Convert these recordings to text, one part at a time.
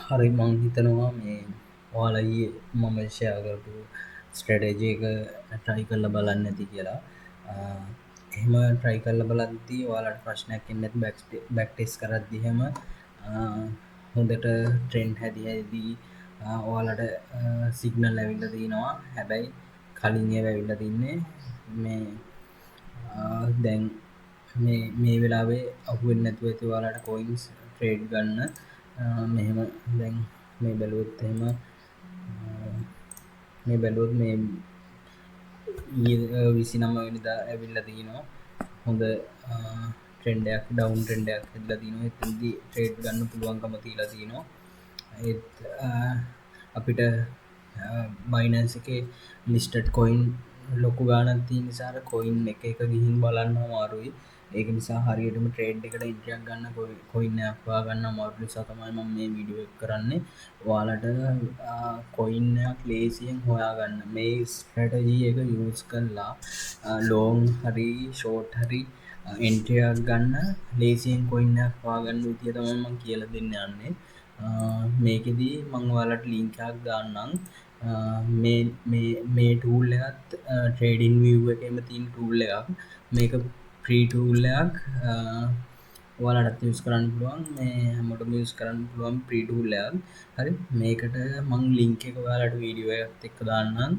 හරි මං හිතනවා මේ ඔයාලා ඊයේ මම ෂෙයා කරපු ස්ට්‍රැටජි එක try කරලා බලන්න ඇති කියලා. එහෙම try කරලා බලද්දී ඔයාලට ප්‍රශ්නයක් එන්නේ නැති බෑක් ටෙස්ට් කරද්දී එහෙම හොඳට ට්‍රෙන්ඩ් හැදී ඔයාලට සිග්නල් ඇවිල්ලා තිනවා. හැබැයි කලින් ඒවා ඇවිල්ලා තින්නේ මේ දැන් මේ වෙලාවේ අහුවෙන්නේ නැතුව ඇති ඔයාලට කොයින්ස් ට්‍රේඩ් ගන්න. මෙහෙම දැන් මේ බැලුවොත් එහෙම මේ බැලුවොත් මේ 29 වෙනිදා ඇවිල්ලා තිනවා. හොඳ ට්‍රෙන්ඩ් එකක් ඩවුන් ට්‍රෙන්ඩ් එකක් ඇවිල්ලා තිනවා. එතනදී ට්‍රේඩ් ගන්න පුළුවන්කම තියලා තිනවා. ඒත් අපිට බයිනන්ස් එකේ ලිස්ටඩ් කොයින් ලොකු ගානක් තියෙන නිසා කොයින් එක ගිහින් බලන්න අමාරුයි. ඒක නිසා හරියටම ට්‍රේඩ් එකට එන්ට්‍රියක් ගන්න කොයින් එකක් හොයාගන්න අමාරු නිසා තමයි මම මේ වීඩියෝ එක කරන්නේ. ඔයාලට කොයින් එකක් ලේසියෙන් හොයාගන්න මේ ස්ට්‍රැටජි එක යූස් කරලා ලොන්ග් හරි ෂෝට් හරි එන්ට්‍රියක් ගන්න ලේසියෙන් කොයින් එකක් හොයාගන්න විදිය තමයි මම කියලා දෙන්න යන්නේ. මේකෙදී මම ඔයාලට ලින්ක් එකක් දාන්නම්. මේ ටූල් එකත් ට්‍රේඩින් විව් එකේම තියෙන ටූල් එකක්. මේක ෆ්‍රී ටූල් එකක්. ඔයාලටත් යූස් කරන්න පුළුවන්. මේ හැමෝටම යූස් කරන්න පුළුවන් ෆ්‍රී ටූල් එකක්. හරි මේකට මම ලින්ක් එක ඔයාලට වීඩියෝ එකත් එක්ක දාන්නම්.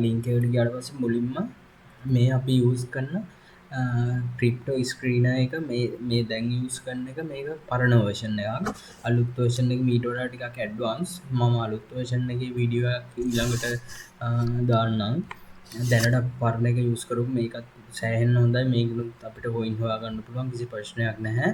ලින්ක් එකට ගියාට පස්සේ මුලින්ම මේ අපි යූස් කරන ක්‍රිප්ටෝ ස්ක්‍රීනර් එක මේ දැන් යූස් කරන එක මේක පරණ වර්ෂන් එකක්. අලුත් වර්ෂන් එක මීට වඩා ටිකක් ඇඩ්වාන්ස්. මම අලුත් වර්ෂන් එකේ වීඩියෝ එකක් ඊළඟට දාන්නම්. දැනට පරණ එක යූස් කරපු මේකත් සෑහෙන්න හොඳයි. මේකෙනුත් අපිට කොයින් හොයාගන්න පුළුවන් කිසි ප්‍රශ්නයක් නැහැ.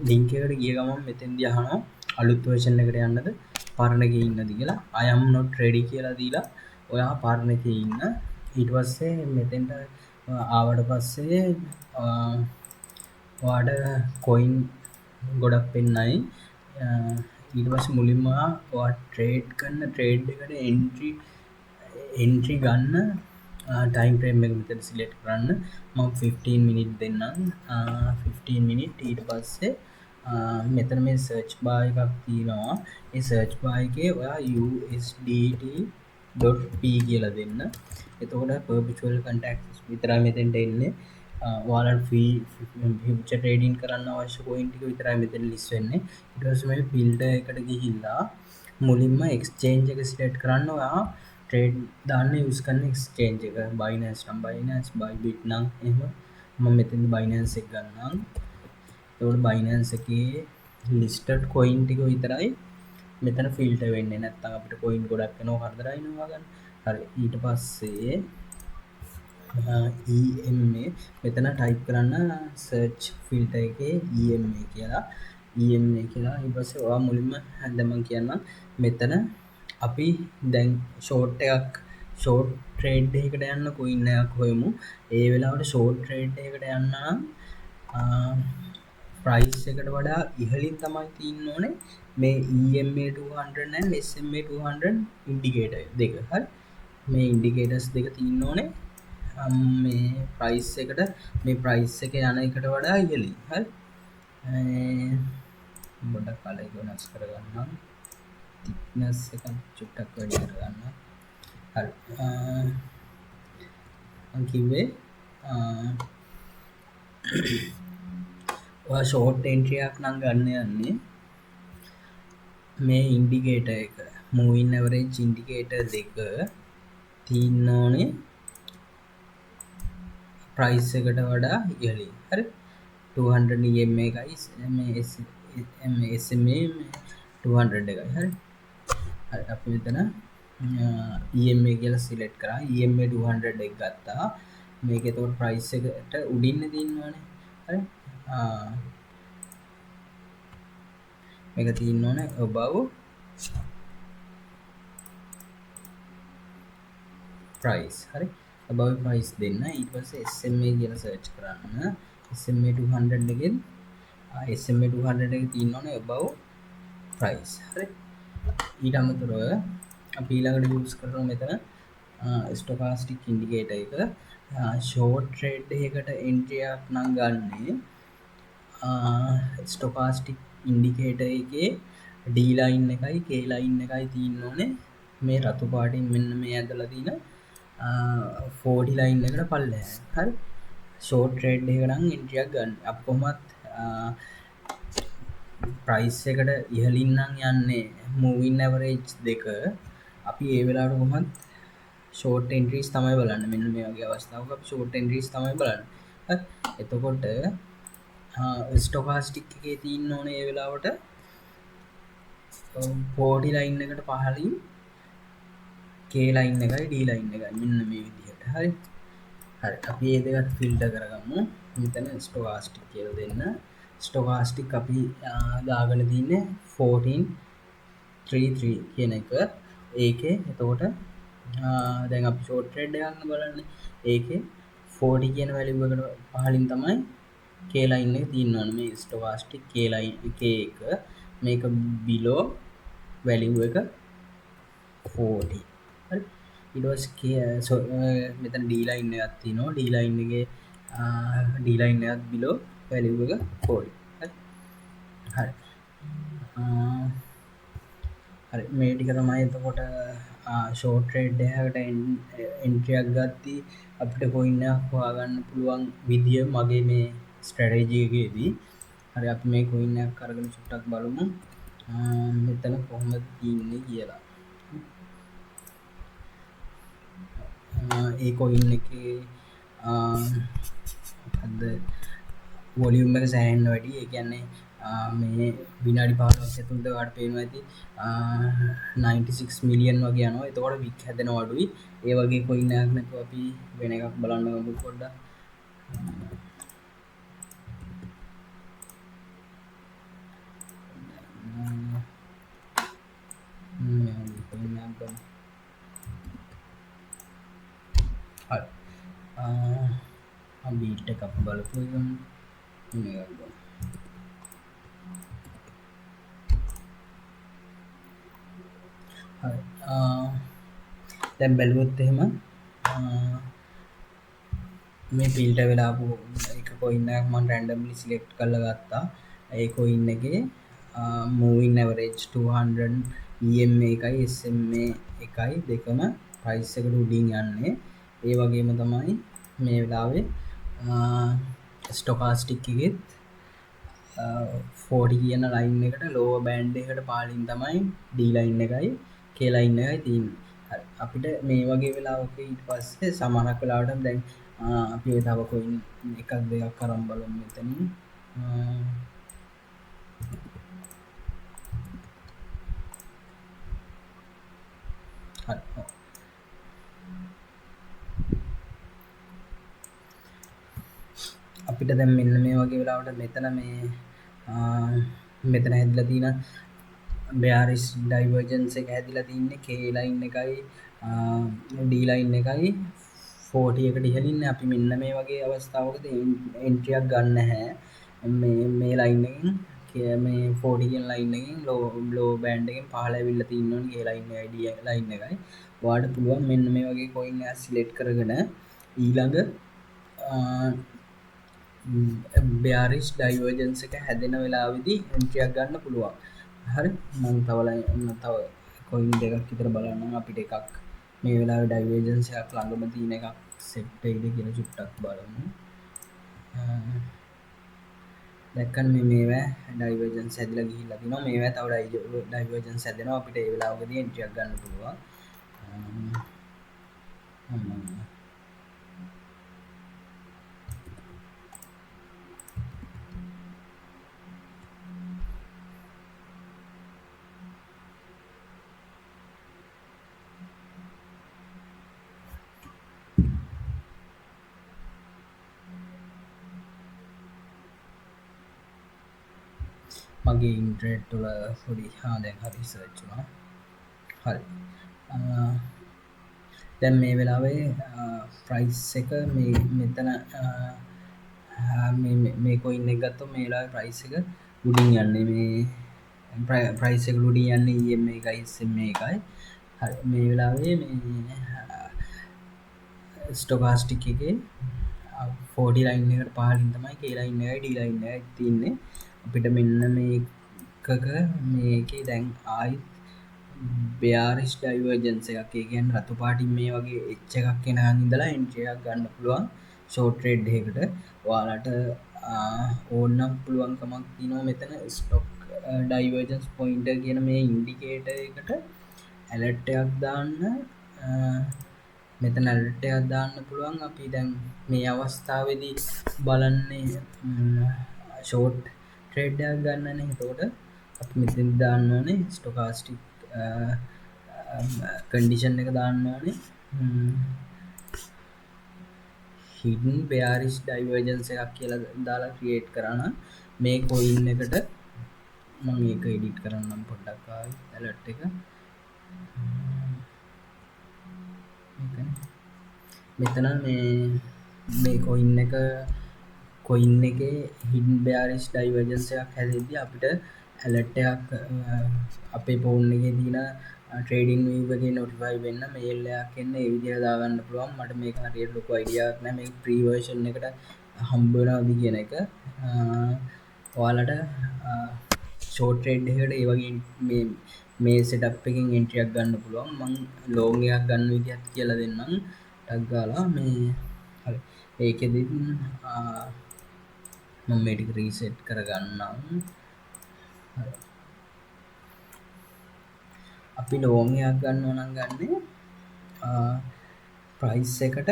ලින්ක් එකට ගිය ගමන් මෙතෙන්දී අහනවා අලුත් වර්ෂන් එකට යන්නද පරණ එකේ ඉන්නද කියලා. I am not ready කියලා දීලා ඔයා පරණ එකේ ඉන්න. ඊට පස්සේ මෙතෙන්ට ආවට පස්සේ ඔයාට කොයින් ගොඩක් පෙන්නයි. ඊට පස්සේ මුලින්ම ඔයා ට්‍රේඩ් කරන ට්‍රේඩ් එකට එන්ට්‍රි ගන්න ටයිම් ෆ්‍රේම් එක මෙතන සිලෙක්ට් කරන්න. මම 15 මිනිත් දෙන්නම්. 15 මිනිත්. ඊට පස්සේ මෙතන මේ සර්ච් බාර් එකක් තියෙනවා. ඒ සර්ච් බාර් එකේ ඔයා USDT.p කියලා දෙන්න. එතකොට perpetual contracts විතරයි මෙතෙන්ට එන්නේ. ඔයාලට ෆියුචර් ට්‍රේඩින් කරන්න අවශ්‍ය කොයින් ටික විතරයි මෙතන ලිස්ට් වෙන්නේ. ඊට පස්සේ මේ ෆිල්ටර් එකට ගිහිල්ලා මුලින්ම එක්ස්චේන්ජ් එක සිලෙක්ට් කරන්න. ඔයා ට්‍රේඩ් දාන්න යූස් කරන එක්ස්චේන්ජ් එක Binance නම් Binance, Bybit නම් එහෙම මම මෙතෙන් Binance එක ගන්නම්. එතකොට Binance එකේ ලිස්ටඩ් කොයින් ටික විතරයි මෙතන ෆිල්ටර් වෙන්නේ. නැත්නම් අපිට කොයින් ගොඩක් එනවා කරදරයි නවා ගන්න. හරි ඊට පස්සේ EMA මෙතන ටයිප් කරන්න සර්ච් ෆිල්ටර් එකේ EMA කියලා. EMA කියලා ඊට පස්සේ ඔයා මුලින්ම දැන් මම කියන්නම් මෙතන අපි දැන් ෂෝට් ට්‍රේඩ් එකකට යන්න කොයින් එකක් හොයමු. ඒ වෙලාවට ෂෝට් ට්‍රේඩ් එකකට යන්න නම් ප්‍රයිස් එකට වඩා ඉහළින් තමයි තියෙන්න ඕනේ මේ EMA 200 and SMA 200 ඉන්ඩිකේටර් දෙක. හරි මේ ඉන්ඩිකේටර්ස් දෙක තියෙන්න ඕනේ මේ ප්‍රයිස් එකට මේ ප්‍රයිස් එක යන එකට වඩා ඉහළින්. හරි පොඩ්ඩක් කලර් එක වෙනස් කරගන්නම්. thickness එක චුට්ටක් වැඩි කරගන්න. හරි මම කිව්වේ ඔයා ෂෝට් එන්ට්‍රි එකක් නම් ගන්න යන්නේ මේ ඉන්ඩිකේටර් එක moving average ඉන්ඩිකේටර් දෙක තියෙන්න ඕනේ ප්‍රයිස් එකට වඩා ඉහළින්. හරි 200 EMA එකයි මේ SMA 200 එකයි. හරි අපි මෙතන EMA කියලා සිලෙක්ට් කරා. EMA 200 එක ගත්තා. මේක එතකොට ප්‍රයිස් එකට උඩින් තියෙනවානේ. හරි මේක තියෙන්න ඕනේ above price. හරි above price දෙන්න. ඊට පස්සේ SMA කියලා සර්ච් කරන්න. SMA 200 එකෙන් SMA 200 එක තියෙන්න ඕනේ above price. හරි ඊට අමතරව අපි ඊළඟට යූස් කරමු මෙතන ස්ටොකාස්ටික් ඉන්ඩිකේටර් එක. ෂෝට් ට්‍රේඩ් එකකට එන්ට්‍රි එකක් නම් ගන්නේ ස්ටොකාස්ටික් ඉන්ඩිකේටර් එකේ D ලයින් එකයි K ලයින් එකයි තියෙන්න ඕනේ මේ රතු පාටින් මෙන්න මේ ඇඳලා තියෙන 40 ලයින් එකට පල්ලෙහාට. හරි. ෂෝට් ට්‍රේඩ් එක නම් එන්ට්‍රියක් ගන්න. අපි කොහොමත් ප්‍රයිස් එකට ඉහළින් නම් යන්නේ මූවින් ඇවරේජ් දෙක. අපි ඒ වෙලාවට කොහොමත් ෂෝට් එන්ට්‍රීස් තමයි බලන්නේ. මෙන්න මේ වගේ අවස්ථාවක අපි ෂෝට් එන්ට්‍රීස් තමයි බලන්නේ. හරි. එතකොට ස්ටොකාස්ටික් එකේ තියෙන්න ඕනේ ඒ වෙලාවට 40 ලයින් එකට පහළින් K ලයින් එකයි D ලයින් එකයි මෙන්න මේ විදිහට. හරි. හරි. අපි මේ දෙකත් ෆිල්ටර් කරගමු. මෙතන ස්ටොකාස්ටික් කියලා දෙන්න. ස්ටොකාස්ටික් අපි දාගෙන තින්නේ 1433 කියන එක. ඒකේ එතකොට දැන් අපි ෂෝට් ට්‍රේඩ් එක ගන්න බලන්නේ. ඒකේ 40 කියන වැලියු එකට පහළින් තමයි K line එක තියෙන්න ඕනේ. මේ ස්ටොකාස්ටික් K line K එක මේක below value එක 40. හරි. ඊට පස්සේ මෙතන D line එකක් තියෙනවා. D line එකේ D line එකත් below value එක 40. හරි. හරි. මේ ටික තමයි එතකොට ෂෝට් ට්‍රේඩ් එකකට එන්ට්‍රි එකක් ගත්තී අපිට කොයින් එකක් හොයාගන්න පුළුවන් විදිය මගේ මේ ස්ට්‍රැටජි එකේදී. හරි. අපි මේ කොයින් එකක් අරගෙන චුට්ටක් බලමු මෙතන කොහොමද තියෙන්නේ කියලා. ඒ කොයින් එකේ මොකද්ද වොලියුම් එක සෑහෙන්න වැඩි. ඒ කියන්නේ මේ විනාඩි 15ක් ඇතුළත ඔයාලට පේනවා ඇති 96 මිලියන් වගේ යනවා. එතකොට වික් හැදෙනවා අඩුයි. ඒ වගේ කොයින් එකක් නැතුව අපි වෙන එකක් බලන්න ගමු පොඩ්ඩක්. හරි. බීට් එක අපි බලමු. මේක ගමු. හරි. දැන් බැලුවොත් එහෙම මේ ෆිල්ටර් වෙලා ආපු එක කොයින් එකක් මම රැන්ඩම්ලි සිලෙක්ට් කරලා ගත්තා. ඒ කොයින් එකේ moving average 200 EMA එකයි SMA එකයි දෙකම ප්‍රයිස් එකට උඩින් යන්නේ. ඒ වගේම තමයි මේ වෙලාවේ ස්ටොකාස්ටික් එකෙත් 40 කියන ලයින් එකට ලෝවර් බෑන්ඩ් එකට පාලින් තමයි D ලයින් එකයි K ලයින් එකයි තියෙන්නේ. හරි. අපිට මේ වගේ වෙලාවක ඊට පස්සේ සමහරක් වෙලාවට දැන් අපි ඔය තව කොයින් එකක් දෙකක් අරන් බලමු මෙතනින්. හරි. අපිට දැන් මෙන්න මේ වගේ වෙලාවට මෙතන මෙතන හැදිලා තියෙන bearish divergence එක හැදිලා තින්නේ K line එකයි D line එකයි 40 එකට ඉහළින් අපි මෙන්න මේ වගේ අවස්ථාවකදී එන්ට්‍රි එකක් ගන්න නැහැ. මේ line එකෙන් මේ 40 කියන line එකෙන් low band එකෙන් පහළ ඇවිල්ලා තියෙන්න ඕනේ K line එකයි D line එකයි. ඔයාලට පුළුවන් මෙන්න මේ වගේ coin එක select කරගෙන ඊළඟ bearish divergence එක හැදෙන වෙලාවෙදී entry එකක් ගන්න පුළුවන්. හරි. මම තව coin දෙකක් විතර බලන්නම්. අපිට එකක් මේ වෙලාවේ divergence එකක් ළඟම තියෙන එකක් set වෙයිද කියලා චුට්ටක් බලමු. දැක්කම මේවා divergence හැදිලා ගිහිල්ලා තිනවා. මේවා තව divergence හැදෙනවා. අපිට ඒ වෙලාවකදී entry එකක් ගන්න පුළුවන්. මගේ ඉන්ටර්නෙට් වල පොඩි දැන් හරි සර්ච් වුණා. හරි. දැන් මේ වෙලාවේ ප්‍රයිස් එක මෙතන මේ කොයින් එක ගත්තොත් මේ වෙලාවේ ප්‍රයිස් එක උඩින් යන්නේ මේ ප්‍රයිස් එක උඩින් යන්නේ EMA එකයි SMA එකයි. හරි. මේ වෙලාවේ මේ ස්ටොකාස්ටික් එකේ 40 ලයින් එකට පහළින් තමයි K ලයින් එකයි D ලයින් එකයි තියෙන්නේ. අපිට මෙන්න මේක මේකේ දැන් ආයිත් බෙයාරිස් ඩයිවර්ජන්ස් එකක්. ඒ කියන්නේ රතු පාටින් මේ වගේ එච් එකක් එනකන් ඉඳලා එන්ට්‍රි එකක් ගන්න පුළුවන් ෂෝට් ට්‍රේඩ් එකකට. ඔයාලට ඕනනම් පුළුවන්කමක් තියෙනවා මෙතන ස්ටොක් ඩයිවර්ජන්ස් පොයින්ටර් කියන මේ ඉන්ඩිකේටර් එකට ඇලර්ට් එකක් දාන්න. මෙතන ඇලර්ට් එකක් දාන්න පුළුවන්. අපි දැන් මේ අවස්ථාවේදී බලන්නේ ෂෝට් ට්‍රේඩ් එකක් ගන්නනේ. එතකොට අපි මෙතන දාන්න ඕනේ ස්ටොකාස්ටික් කන්ඩිෂන් එක දාන්න ඕනේ හිඩන් බෙයාරිස් ඩයිවර්ජන්ස් එකක් කියලා දාලා ක්‍රියේට් කරා නම් මේ කොයින් එකට මම මේක එඩිට් කරන්නම් පොඩ්ඩක් ආයි ඇලර්ට් එක මෙතන මේ කොයින් එකේ හිඩන් බෙයාරිස් ඩයිවර්ජන්ස් එකක් හැදෙද්දී අපිට ඇලර්ට් එකක් අපේ ෆෝන් එකේ තියෙන ට්‍රේඩින් වීව් එකේ නොටිෆයි වෙන්න මේල් එකක් එන්න ඒ විදිහට දාගන්න පුළුවන්. මට මේක හරියට ලොකු අයිඩියාවක් නැහැ මේක ප්‍රී වර්ෂන් එකට හම්බ වෙනවද කියන එක. ඔයාලට ෂෝට් ට්‍රේඩ් එකකට ඒ වගේ මේ සෙටප් එකෙන් එන්ට්‍රි එකක් ගන්න පුළුවන්. මම ලෝන් එකක් ගන්න විදිහත් කියලා දෙන්නම්. ටග් ගාලා මේ හරි ඒකෙදි මම මේ ටික රීසෙට් කරගන්නම්. අපි ලෝන් එකක් ගන්නවා නම් ගන්නේ ප්‍රයිස් එකට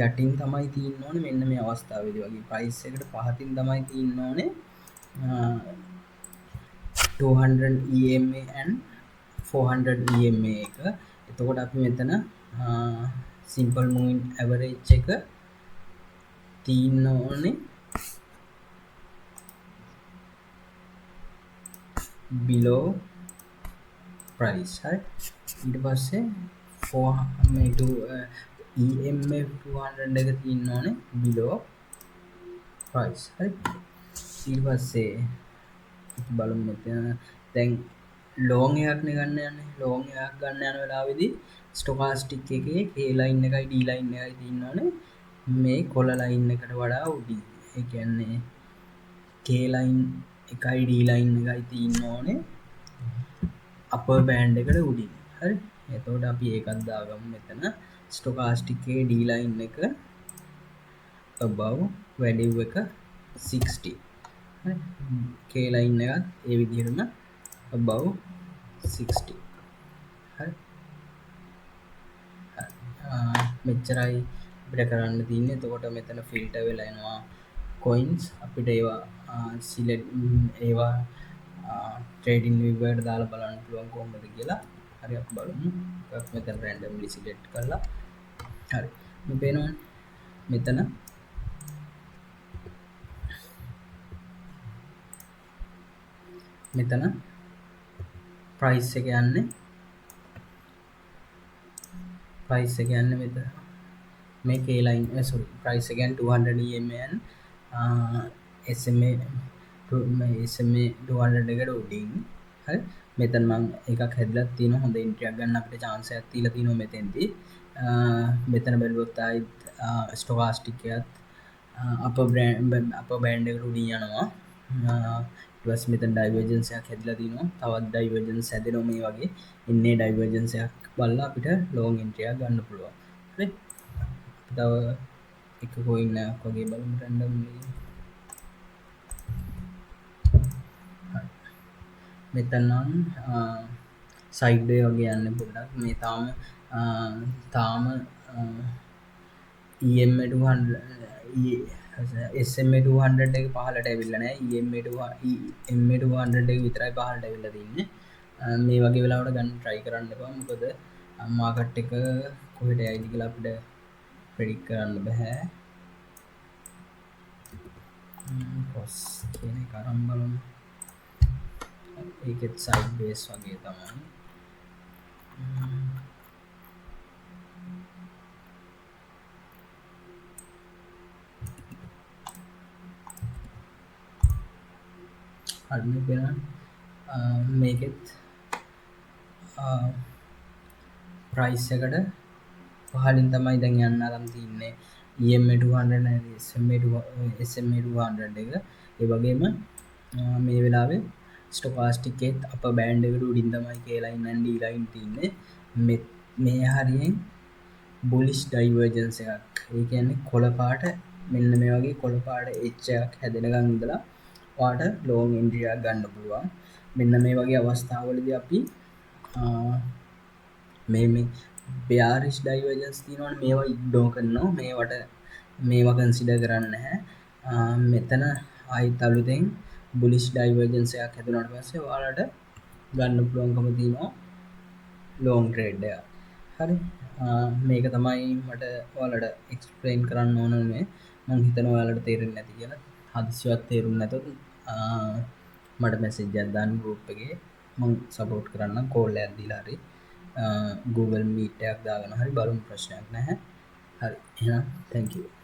යටින් තමයි තියෙන්න ඕනේ. මෙන්න මේ අවස්ථාවේදී වගේ ප්‍රයිස් එකට පහතින් තමයි තියෙන්න ඕනේ 200 EMA and 400 EMA එක. එතකොට අපි මෙතන simple moving average එක තියෙන්න ඕනේ below price. හරි ඊට පස්සේ 400 EMA 200 එක තියෙන්න ඕනේ below price. හරි ඊට පස්සේ බලමු මෙතන දැන් ලෝන් එකක් නේ ගන්න යන්නේ. ලෝන් එකක් ගන්න යන වෙලාවේදී ස්ටොකාස්ටික් එකේ K ලයින් එකයි D ලයින් එකයි තියෙන්න ඕනේ මේ කොළ ලයින් එකට වඩා උඩින්. ඒ කියන්නේ K ලයින් එකයි D ලයින් එකයි තියෙන්න ඕනේ අපර් බෑන්ඩ් එකට උඩින්. හරි එතකොට අපි ඒකත් දාගමු මෙතන ස්ටොකාස්ටික් එකේ D ලයින් එක above value එක 60. K line එකත් ඒ විදිහටම above 60. හරි මෙච්චරයි අපිට කරන්න තියෙන්නේ. එතකොට මෙතන ෆිල්ටර් වෙලා එනවා coins. අපිට ඒවා select ඒවා trading view එකට දාලා බලන්න පුළුවන් කොහොමද කියලා. හරි අපි බලමු. අපි මෙතන randomly select කරලා හරි මේ පේනවනේ මෙතන price එක යන්නේ මෙතන මේ K line price එක යන්නේ 200 EMA and SMA 200 එකට උඩින්. හරි මෙතන මම එකක් හැදලා තියෙනවා. හොඳ එන්ට්‍රි එකක් ගන්න අපිට chance එකක් තියලා තියෙනවා මෙතෙන්දී. මෙතන බැලුවොත් ආයිත් ස්ටොකාස්ටික් එකත් අපර් බෑන්ඩ් එකට උඩින් යනවා. ඊට පස්සේ මෙතන ඩයිවර්ජන්ස් එකක් හැදිලා තිනවා. තවත් ඩයිවර්ජන්ස් හැදෙනවා මේ වගේ. ඉන්නේ ඩයිවර්ජන්ස් එකක් බලලා අපිට ලොං එන්ට්‍රි එකක් ගන්න පුළුවන්. හරි. තව එක කොයින් එකක් වගේ බලමු රැන්ඩම්ලි. මෙතන නම් සයිඩ් වේ වගේ යන්න පොඩ්ඩක්. මේ තාම EMA 200 SMA 200 එක පහලට ඇවිල්ලා නැහැ. EMA 200 එක විතරයි පහලට ඇවිල්ලා තින්නේ. මේ වගේ වෙලාවට ගන්න try කරන්න එපා. මොකද මාකට් එක කොහෙට යයිද කියලා අපිට predict කරන්න බෑ. කොස් කියන එක අරන් බලමු. ඒකෙත් side base වගේ තමයි. හරි බලන්න මේකෙත් ප්‍රයිස් එකට පහලින් තමයි දැන් යන්න අරන් තින්නේ EMA 200 නැති SMA 200 එක. ඒ වගේම මේ වෙලාවේ ස්ටොකාස්ටිකෙත් අප බෑන්්ඩකට උඩින් තමයි කියලා ඉන්න ඩීලයින් තින්නේ මේ හරියෙන් බුලිස් ඩයිවර්ජන්ස එකක් ඒ කියන්නේ කොළපාට මෙන්න මේ වගේ කොළපාට එච්චයක් හැදෙනගං ඉදලා වාට ලෝන් ඉන්ද්‍රියක් ගන්න පුළුවන් මෙන්න මේ වගේ අවස්ථාවලද අපි මේ බ්‍යාරිස් ඩයිවර්ජන්ස් තිනවන මේවා ඉක්්ඩෝ කරනවා මේවට මේවා කන්සිඩ කරන්න හැ මෙතන අයිත් අලුතෙන් බුලිස් ඩයිවර්ජන්සයක් හැතුනට පස්සේ වාලට ගන්න පුළුවන්කම තිනවා ලෝන් ට්‍රේඩ්ඩය හරි මේක තමයි මට ඔයාලට එක්ස්පලේන් කරන්න ඕන මේ මං හිතන ඔයාලට තේරෙන්නේ නැති කියලා හදිසිවත් තේරුම් නැතොත් මට මැසේජ් එකක් දාන්න ගෲප් එකේ මං සපෝට් කරන්න කෝල් එකක් දීලා හරි Google Meet එකක් දාගෙන හරි බලමු ප්‍රශ්නයක් නැහැ හරි එහෙනම් thank you